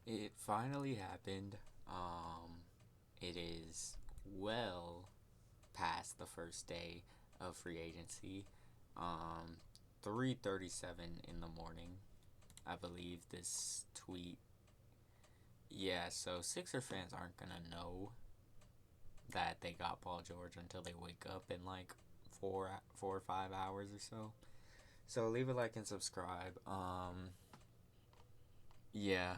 It finally happened. It is well past the first day of free agency. Um, 3:37 in the morning, I believe this tweet. Yeah, so Sixer fans aren't gonna know that they got Paul George until they wake up in like 4 or 5 hours or so. So leave a like and subscribe. Yeah.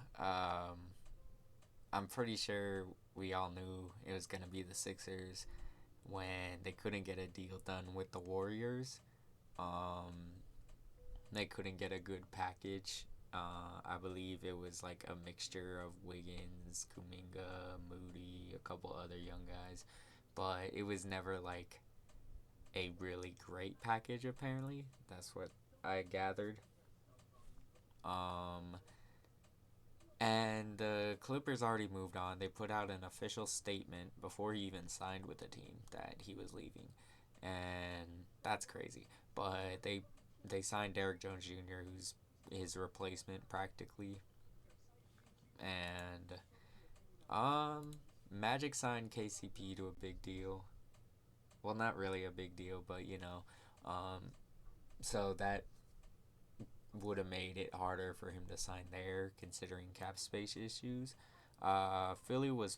I'm pretty sure we all knew it was gonna be the Sixers when they couldn't get a deal done with the Warriors. Um, they couldn't get a good package. I believe it was like a mixture of Wiggins, Kuminga, Moody, a couple other young guys, but it was never like a really great package. Apparently, that's what I gathered. Um, and the Clippers already moved on. They put out an official statement before he even signed with the team that he was leaving, and that's crazy. But they signed Derrick Jones Jr., who's his replacement practically, and Magic signed KCP to a big deal. Well, not really a big deal, but so that would have made it harder for him to sign there, considering cap space issues. Philly was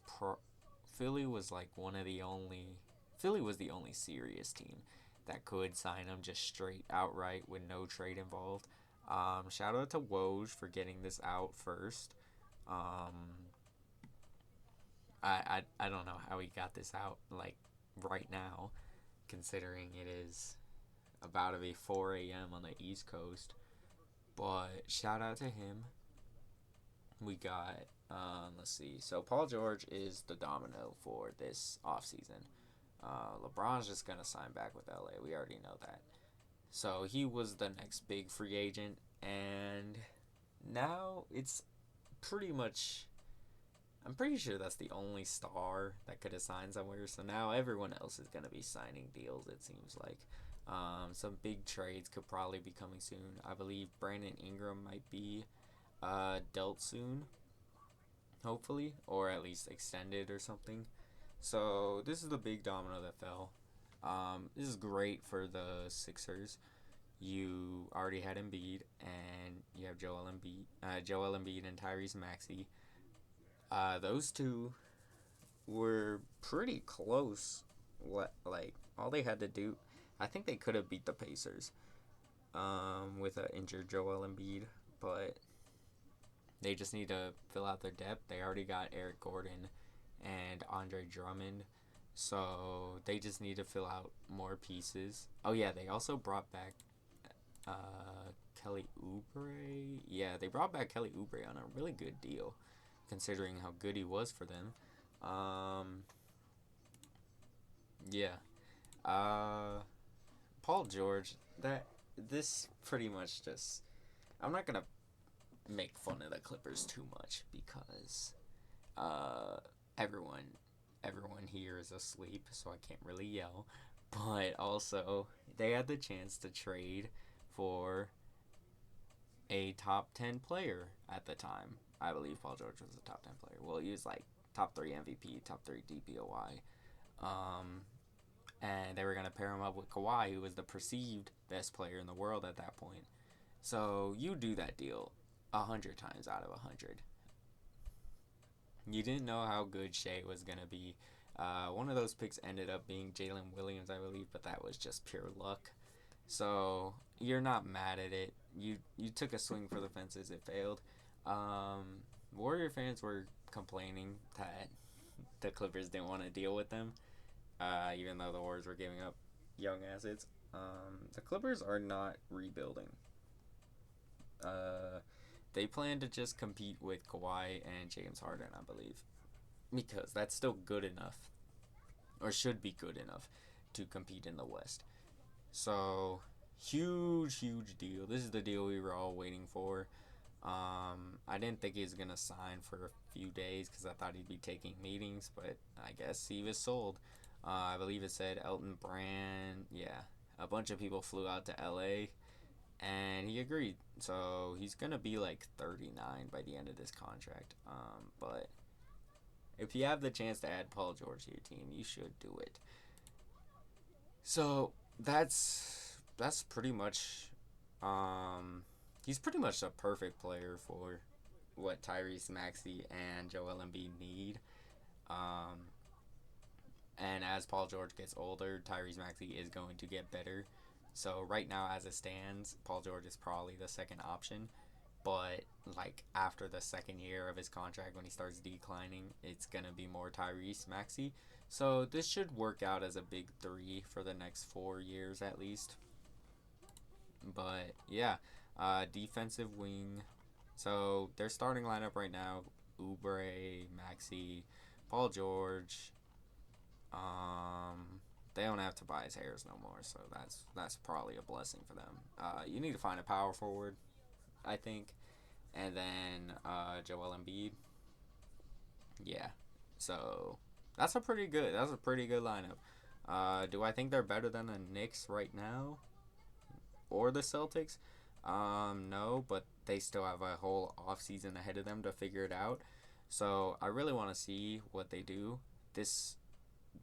Philly was like one of the only Philly was the only serious team that could sign him just straight outright with no trade involved. Shout out to Woj for getting this out first. Um, I don't know how he got this out like right now, considering it is about to be 4 a.m. on the East Coast. But shout out to him. We got let's see. So Paul George is the domino for this offseason. LeBron's just gonna sign back with LA. We already know that. So he was the next big free agent, and now it's pretty much. I'm pretty sure that's the only star that could have signed somewhere. So now everyone else is gonna be signing deals. It seems like. Some big trades could probably be coming soon. I believe Brandon Ingram might be dealt soon, hopefully, or at least extended or something. So this is the big domino that fell. This is great for the Sixers. You already had Embiid, and you have Joel Embiid and Tyrese Maxey. Those two were pretty close. Like all they had to do, I think they could have beat the Pacers. With an injured Joel Embiid, but they just need to fill out their depth. They already got Eric Gordon and Andre Drummond. So they just need to fill out more pieces. Oh yeah, they also brought back Kelly Oubre. Yeah, they brought back Kelly Oubre on a really good deal, considering how good he was for them. Um, yeah. Uh, Paul George. That this pretty much just. I'm not gonna make fun of the Clippers too much because uh, everyone everyone here is asleep, so I can't really yell. But also, they had the chance to trade for a top 10 player at the time. I believe Paul George was a top 10 player. Well, he was like top 3 MVP, top 3 DPOY. Um, and they were going to pair him up with Kawhi, who was the perceived best player in the world at that point. So you do that deal 100 times out of 100. You didn't know how good Shea was going to be. One of those picks ended up being Jalen Williams, I believe, but that was just pure luck. So you're not mad at it. You took a swing for the fences. It failed. Um, Warrior fans were complaining that the Clippers didn't want to deal with them, even though the Warriors were giving up young assets. The Clippers are not rebuilding. Uh, they plan to just compete with Kawhi and James Harden, I believe, because that's still good enough, or should be good enough, to compete in the West. So huge deal. This is the deal we were all waiting for. I didn't think he was gonna sign for a few days because I thought he'd be taking meetings, but I guess he was sold. I believe it said Elton Brand. Yeah, a bunch of people flew out to LA. and he agreed. So he's gonna be like 39 by the end of this contract. But if you have the chance to add Paul George to your team, you should do it. So that's pretty much he's pretty much a perfect player for what Tyrese Maxey and Joel Embiid need. Um, and as Paul George gets older, Tyrese Maxey is going to get better. So right now, as it stands, Paul George is probably the second option. But like after the second year of his contract, when he starts declining, it's gonna be more Tyrese Maxey. So this should work out as a big three for the next 4 years at least. But yeah, defensive wing. So their starting lineup right now: Oubre, Maxey, Paul George. They don't have Tobias Harris no more, so that's probably a blessing for them. You need to find a power forward, I think, and then Joel Embiid. Yeah, so that's a pretty good lineup. Do I think they're better than the Knicks right now or the Celtics? No, but they still have a whole offseason ahead of them to figure it out. So I really want to see what they do. This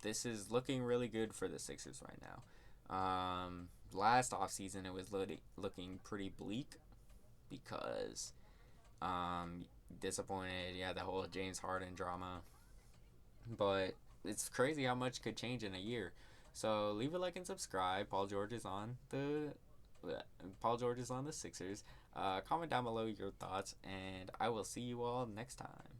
this is looking really good for the Sixers right now. Last offseason it was looking pretty bleak because um, disappointed. Yeah, the whole James Harden drama, but it's crazy how much could change in a year. So leave a like and subscribe. Paul George is on the Sixers. Comment down below your thoughts, and I will see you all next time.